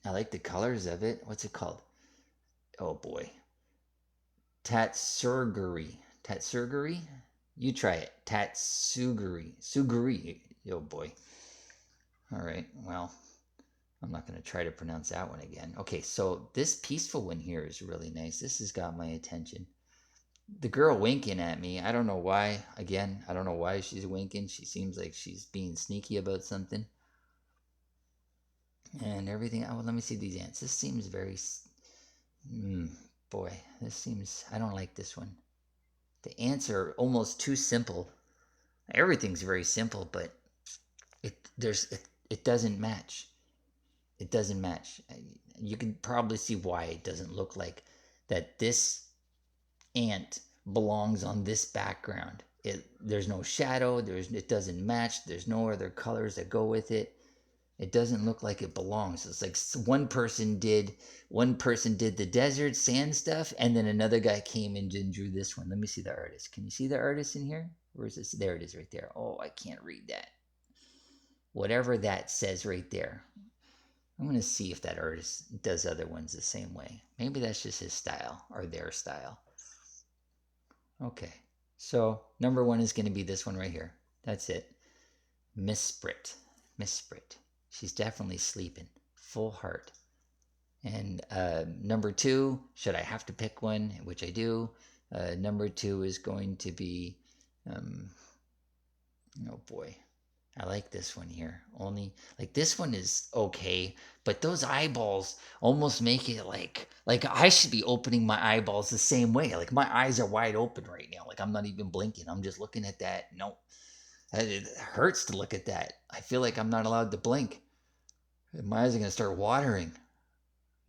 I like the colors of it. What's it called? Oh boy. Tatsurguri. Tatsurguri? You try it. Tatsuguri. Suguri. Oh boy. All right. Well, I'm not going to try to pronounce that one again. Okay, so this peaceful one here is really nice. This has got my attention. The girl winking at me, I don't know why. Again, I don't know why she's winking. She seems like she's being sneaky about something. And everything. Oh, let me see these ants. This seems very... boy, this seems... I don't like this one. The ants are almost too simple. Everything's very simple, but it doesn't match. It doesn't match. You can probably see why it doesn't look like that this ant belongs on this background. There's no shadow, it doesn't match, there's no other colors that go with it. It doesn't look like it belongs. It's like one person did the desert sand stuff, and then another guy came and drew this one. Let me see the artist. Can you see the artist in here? Where is this? There it is right there. Oh, I can't read that. Whatever that says right there. I'm going to see if that artist does other ones the same way. Maybe that's just his style or their style. Okay. So number one is going to be this one right here. That's it. Miss Sprit. Miss Sprit. She's definitely sleeping. Full heart. And number two, should I have to pick one, which I do, number two is going to be, oh boy, I like this one here. Only, like this one is okay, but those eyeballs almost make it like I should be opening my eyeballs the same way. Like my eyes are wide open right now. Like I'm not even blinking. I'm just looking at that. No, it hurts to look at that. I feel like I'm not allowed to blink. My eyes are gonna start watering.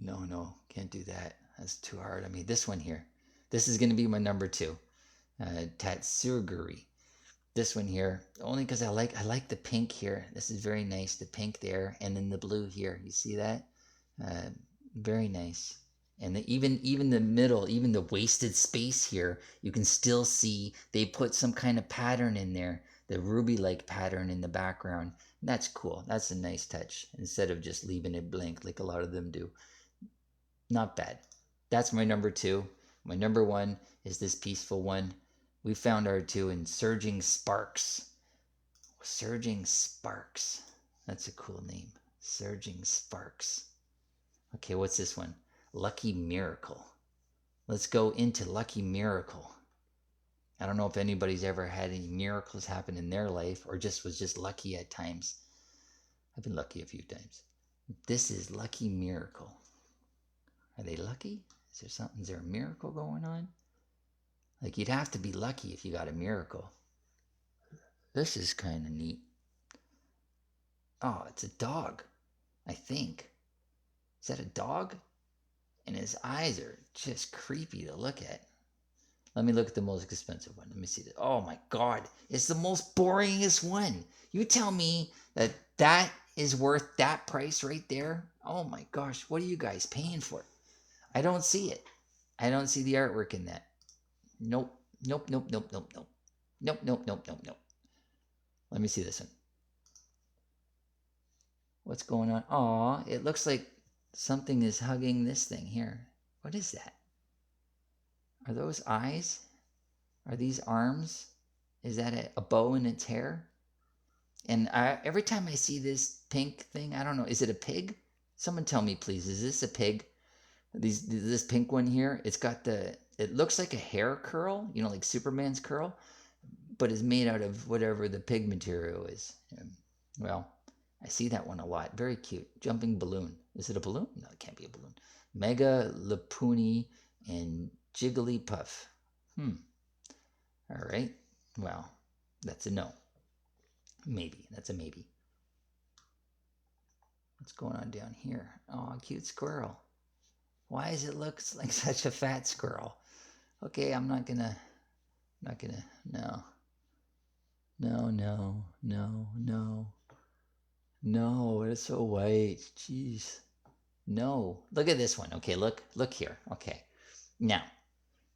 No, can't do that. That's too hard. I mean, this one here. This is gonna be my number two. Tatsuguri. This one here, only because I like the pink here. This is very nice. The pink there, and then the blue here. You see that? Uh, Very nice. And even the middle, even the wasted space here, you can still see they put some kind of pattern in there, the ruby-like pattern in the background. That's cool. That's a nice touch instead of just leaving it blank like a lot of them do. Not bad. That's my number two. My number one is this peaceful one. We found our two in Surging Sparks. Surging Sparks. That's a cool name. Surging Sparks. Okay, what's this one? Lucky Miracle. Let's go into Lucky Miracle. I don't know if anybody's ever had any miracles happen in their life or was just lucky at times. I've been lucky a few times. This is Lucky Miracle. Are they lucky? Is there something? Is there a miracle going on? Like you'd have to be lucky if you got a miracle. This is kind of neat. Oh, it's a dog, I think. Is that a dog? And his eyes are just creepy to look at. Let me look at the most expensive one. Let me see this. Oh my God, it's the most boringest one. You tell me that that is worth that price right there? Oh my gosh, what are you guys paying for? I don't see it. I don't see the artwork in that. Nope. Nope. Nope. Nope. Nope. Nope. Nope. Nope. Nope. Nope. Nope. Let me see this one. What's going on? Aw, it looks like something is hugging this thing here. What is that? Are those eyes? Are these arms? Is that a bow in its hair? And every time I see this pink thing, I don't know, is it a pig? Someone tell me, please, is this a pig? This pink one here, it looks like a hair curl, like Superman's curl, but is made out of whatever the pig material is. Well, I see that one a lot. Very cute. Jumping balloon. Is it a balloon? No, it can't be a balloon. Mega Lapuni and Jigglypuff. All right. Well, that's a no. Maybe. That's a maybe. What's going on down here? Oh, cute squirrel. Why does it look like such a fat squirrel? Okay, I'm not gonna, no. No, it's so white. Jeez. No. Look at this one. Okay, look here. Okay. Now,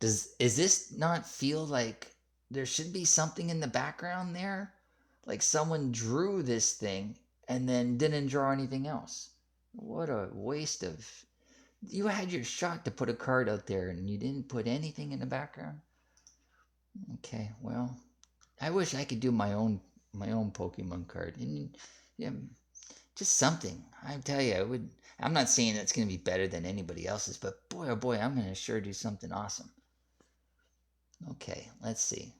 is this not feel like there should be something in the background there? Like someone drew this thing and then didn't draw anything else. What a waste of... You had your shot to put a card out there and you didn't put anything in the background? Okay, well, I wish I could do my own Pokemon card. And yeah, just something. I tell you, I'm not saying it's going to be better than anybody else's, but boy, oh boy, I'm going to sure do something awesome. Okay, let's see.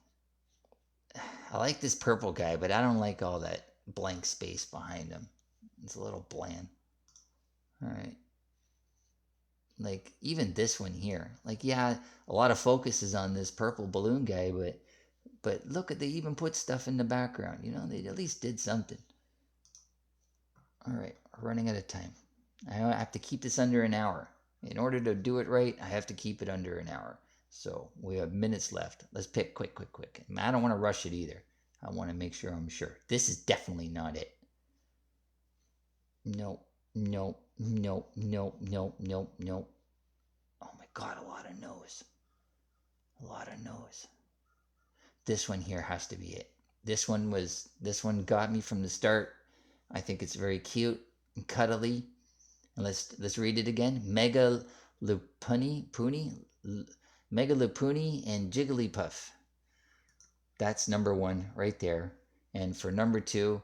I like this purple guy, but I don't like all that blank space behind him. It's a little bland. All right. Like, even this one here. Like, yeah, a lot of focus is on this purple balloon guy, but look at, they even put stuff in the background. They at least did something. All right, we're running out of time. I have to keep this under an hour. In order to do it right, I have to keep it under an hour. So we have minutes left. Let's pick quick. I don't want to rush it either. I want to make sure I'm sure. This is definitely not it. No, no, no, no, no, no, no. Oh my God, a lot of no's. A lot of no's. This one here has to be it. This one got me from the start. I think it's very cute and cuddly. And let's read it again. Mega Lupuni Puni Mega Lupuni and Jigglypuff. That's number one right there. And for number two,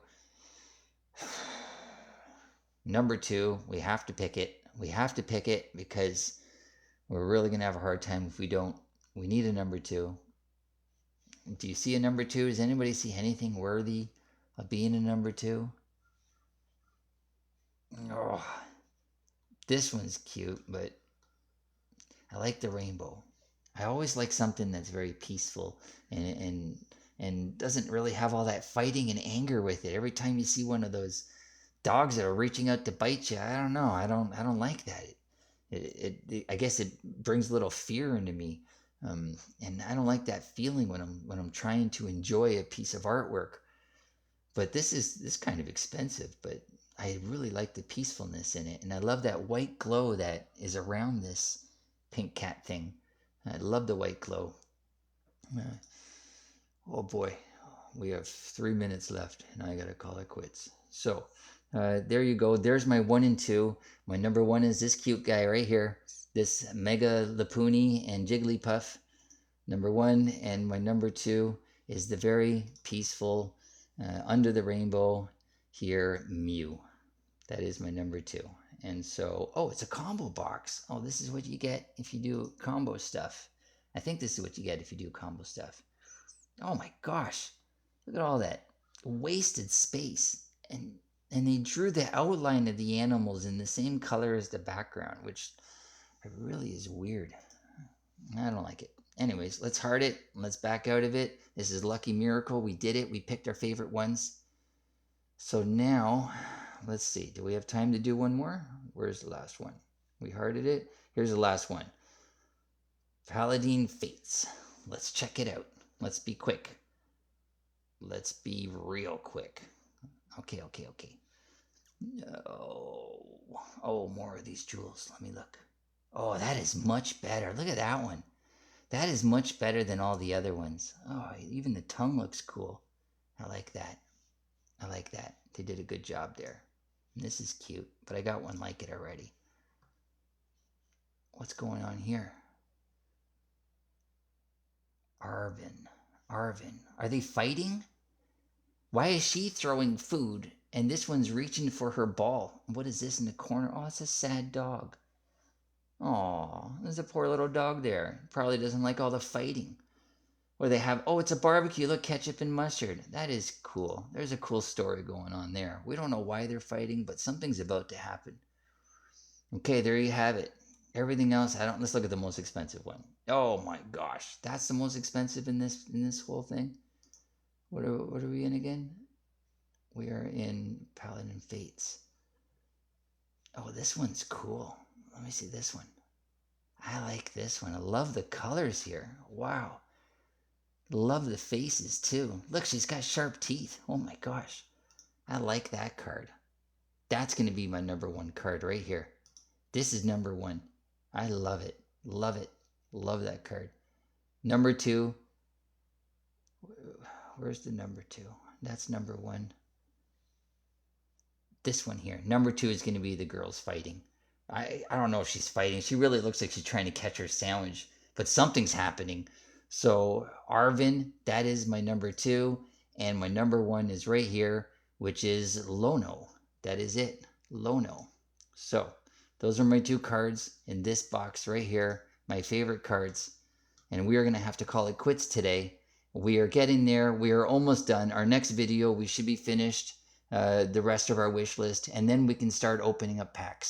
we have to pick it. We have to pick it because we're really gonna have a hard time if we don't. We need a number two. Do you see a number two? Does anybody see anything worthy of being a number two? Oh, this one's cute, but I like the rainbow. I always like something that's very peaceful and doesn't really have all that fighting and anger with it. Every time you see one of those dogs that are reaching out to bite you, I don't know. I don't like that. I guess it brings a little fear into me, and I don't like that feeling when I'm trying to enjoy a piece of artwork. But this kind of expensive, but I really like the peacefulness in it, and I love that white glow that is around this pink cat thing. I love the white glow. Uh, oh boy, we have 3 minutes left, and I gotta call it quits. So there you go. There's my one and two. My number one is this cute guy right here, this Mega Lapuni and Jigglypuff. Number one, and my number two is the very peaceful under the rainbow here Mew. That is my number two. And so, oh, it's a combo box. Oh, this is what you get if you do combo stuff. I think this is what you get if you do combo stuff. Oh my gosh, look at all that wasted space. And they drew the outline of the animals in the same color as the background, which really is weird. I don't like it. Anyways, let's heart it. Let's back out of it. This is Lucky Miracle. We did it. We picked our favorite ones. So now, let's see. Do we have time to do one more? Where's the last one? We hearted it. Here's the last one. Paladin Fates. Let's check it out. Let's be quick. Let's be real quick. Okay. Oh, more of these jewels. Let me look. Oh, that is much better. Look at that one. That is much better than all the other ones. Oh, even the tongue looks cool. I like that. I like that. They did a good job there. And this is cute, but I got one like it already. What's going on here? Arvin. Are they fighting? Why is she throwing food and this one's reaching for her ball? What is this in the corner? Oh, it's a sad dog. Oh, there's a poor little dog there. Probably doesn't like all the fighting. Or they have, oh, it's a barbecue. Look, ketchup and mustard. That is cool. There's a cool story going on there. We don't know why they're fighting, but something's about to happen. Okay, there you have it. Everything else, let's look at the most expensive one. Oh my gosh, that's the most expensive in this whole thing. What are we in again? We are in Paladin Fates. Oh, this one's cool. Let me see this one. I like this one. I love the colors here. Wow. Love the faces too. Look, she's got sharp teeth. Oh my gosh. I like that card. That's going to be my number one card right here. This is number one. I love it. Love it. Love that card. Number two. Where's the number two? That's number one. This one here. Number two is going to be the girls fighting. I don't know if she's fighting. She really looks like she's trying to catch her sandwich, but something's happening. So Arvin, that is my number two. And my number one is right here, which is Lono. That is it. Lono. So those are my two cards in this box right here. My favorite cards. And we are going to have to call it quits today. We are getting there. We are almost done. Our next video, we should be finished the rest of our wish list. And then we can start opening up packs.